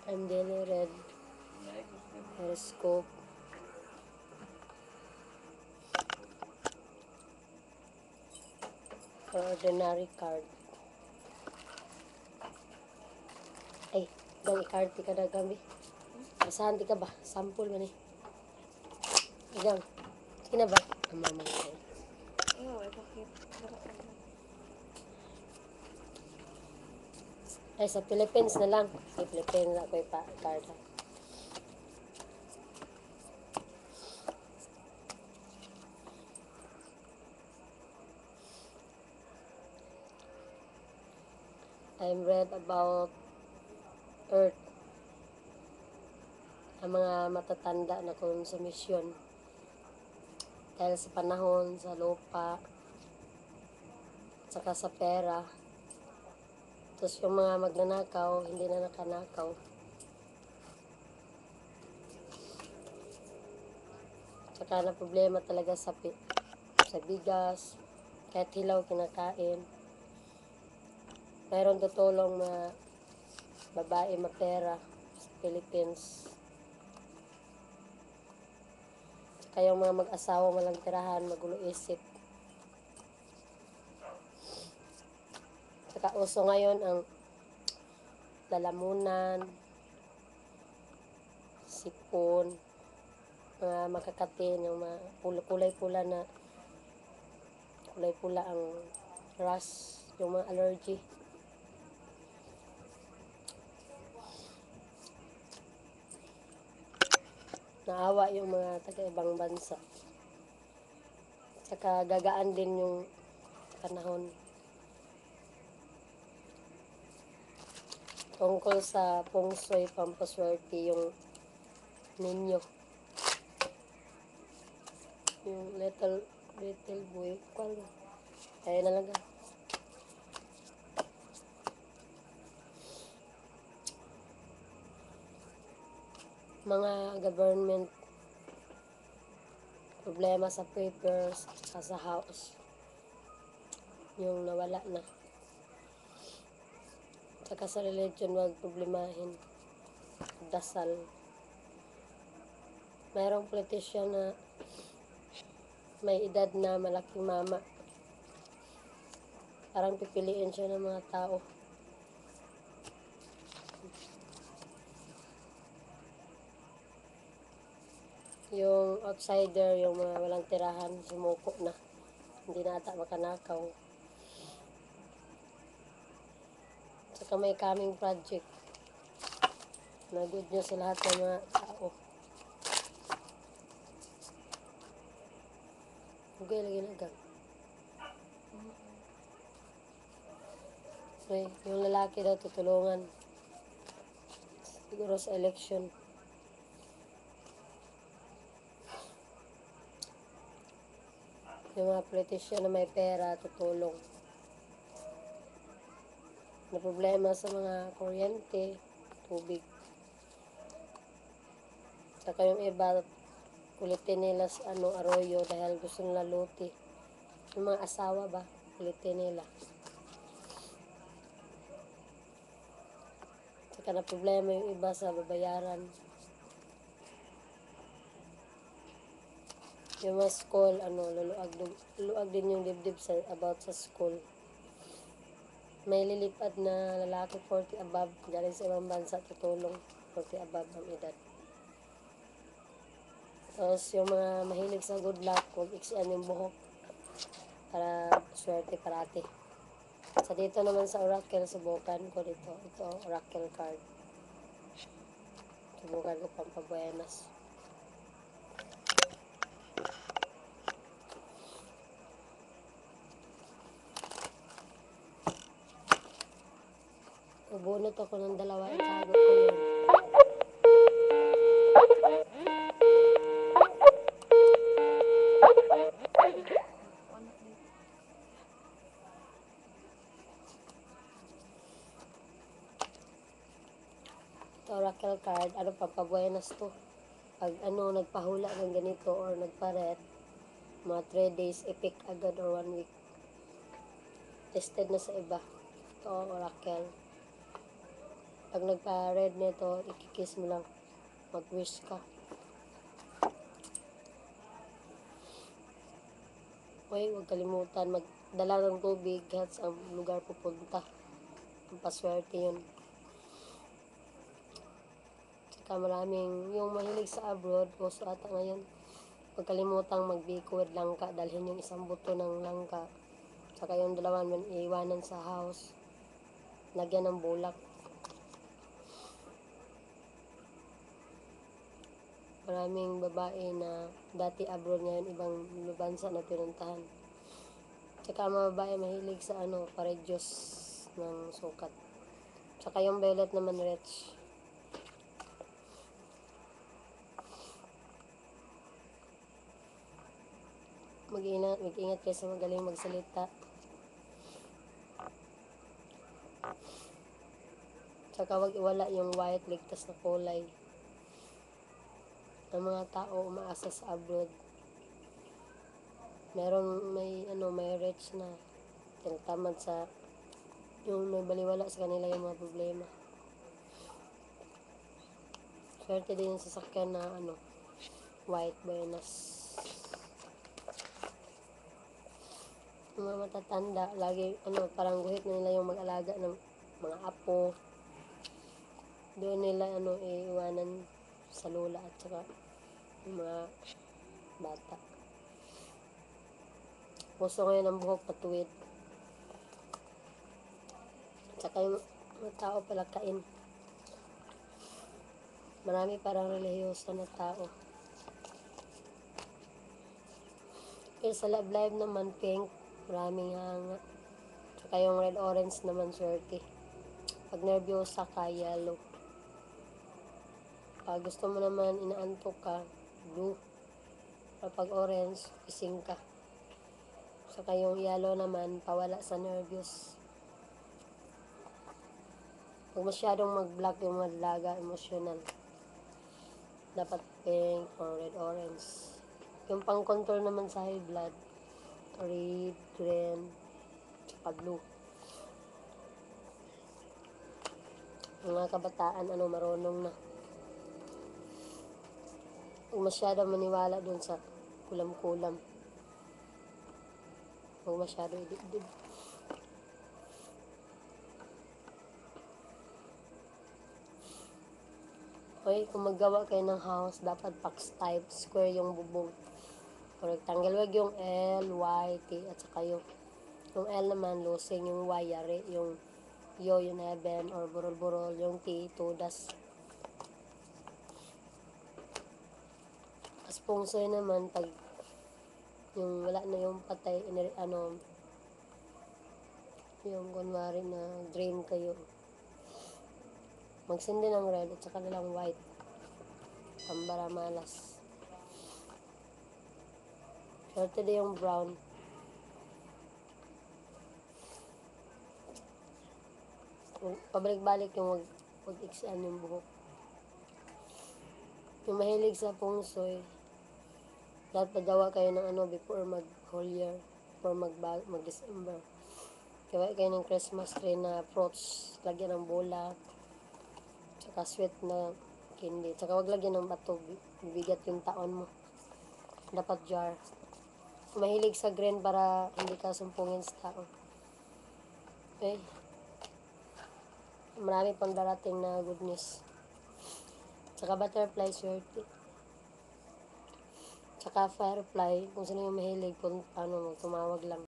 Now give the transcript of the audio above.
I'm Daily Red Horoscope. For ordinary card. Ay, dali card ti ka na gambi. Basahan ti ka ba? Sample man eh. Igang. Sige na ba? Amamang kayo. Bakit? Ay, sa Philippines na lang. Sa Philippines na ako card ha. I'm read about Earth. Ang mga matatanda na konsumisyon. Dahil sa panahon, sa lupa, saka sa pera. Tapos yung mga magnanakaw, hindi na nakanakaw. Saka na problema talaga sa bigas, kahit hilaw kinakain. Mayroon tutulong na babae mapera sa Philippines. Saka yung mga mag-asawa walang tirahan, magulo isip. Saka uso ngayon ang lalamunan, sipon, mga makakatin, yung mga kulay-pula na kulay-pula ang rash, yung mga allergy. Naawa yung mga taga-ibang bansa. Saka gagaan din yung panahon. Tungkol sa feng shui, pampaswerte yung ninyo. Yung little boy. Kaya na lang ka. Mga government problema sa papers, sa house. Yung nawala na. Saka sa religion, wag problemahin. Dasal. Mayroong politician na may edad na malaking mama. Parang pipiliin siya ng mga tao. Yung outsider, yung mga walang tirahan, sumuko na. Hindi na ata makanakaw. Saka may coming project. Na good news sa lahat ng mga tao. Okay, lagi na agad. Okay, yung lalaki daw tutulungan. Siguro sa election. Yung mga politician na may pera, tutulong. Na problema sa mga kuryente, tubig. Saka yung iba, kulitin nila sa arroyo dahil gusto nila luti. Yung mga asawa ba, kulitin nila. Saka na problema yung iba sa babayaran. Yung mga school, luluag din yung dibdib about sa school. May lilipad na lalaki 40 above, galing sa ibang bansa tutulong, 40 above ang edad. Tapos yung mga mahilig sa good luck, huwag iksian yung buhok para swerte parati. Sa dito naman sa Oracle, subukan ko dito. Ito, Oracle card. Subukan ko pampabuenas. Ubunot ako ng dalawa, itago ko yun. Ito, Oracle card, pampabuenas to. Pag nagpahula ng ganito or nagparet, mga 3 days, epic agad or 1 week. Tested na sa iba. Ito, Oracle. Pag nagpa-red nito, ikikiss mo lang. Mag-wish ka. Okay, huwag kalimutan magdala ng tubig kahit sa lugar pupunta. Ang paswerte yun. Saka maraming, yung mahilig sa abroad, uso ata ngayon, huwag kalimutang mag-biko with langka. Dalhin yung isang buto ng langka. Saka yung dalawan man iiwanan sa house. Lagyan ng bulak. Maraming babae na dati abroad ngayon ibang bansa na pinuntahan. Tsaka mga babae mahilig sa paredyos ng sukat. Tsaka yung violet naman rich. Mag-ingat kayo sa magaling magsalita. Tsaka wag iwala yung white, ligtas na kulay. Ang mga tao umaasa sa abroad. May rich na tinatamad sa yung may baliwala sa kanila yung mga problema. Swerte din yung sasakyan na white Buenas. Yung mga matatanda, lagi parang guhit na nila yung mag-alaga ng mga apo. Doon nila iiwanan sa lola at saka yung mga bata. Puso ngayon ang buhok patuwid. Tsaka yung mga tao palakain. Marami parang relihiyoso na tao. Kaya sa Love Live naman, pink. Maraming hanga. Tsaka yung red-orange naman, swerte. Pag nervyosa ka, yellow. Pag gusto mo naman, inaantok ka, blue. Pag orange, ising ka. Saka yung yellow naman, pawala sa nervyos. Huwag masyadong mag-black yung mga dalaga, emotional. Dapat pink or red-orange. Yung pang-control naman sa high blood, red, green, tsaka blue. Mga kabataan, marunong na. Huwag masyadong maniwala dun sa kulam-kulam. Huwag masyadong idibdib. Okay, kung maggawa kayo ng house, dapat box type, square yung bubong. O rectangle, wag yung L, Y, T, at saka yung L naman, losing, yung Y, yari, yung yung heaven, or burol-burol, yung T, tudas. As pungsoy naman, pag yung wala na yung patay, yung kunwari na dream kayo, magsindi ng red at saka nilang white, pambara malas. Swerte din yung brown. Pabalik-balik yung wag-iksian yung buhok. Yung mahilig sa pungsoy, dapat pagawa kayo ng before mag-whole year, before mag-December. Gawa kayo ng Christmas tree na fruits, lagyan ng bola, tsaka sweet na candy. Tsaka wag lagyan ng bato, bigat yung taon mo. Dapat jar. Mahilig sa green para hindi ka sumpungin sa tao. Okay? Marami pang darating na good news. Tsaka butterfly, swerte. Tsaka firefly, kung sino yung mahilig, kung tumawag lang.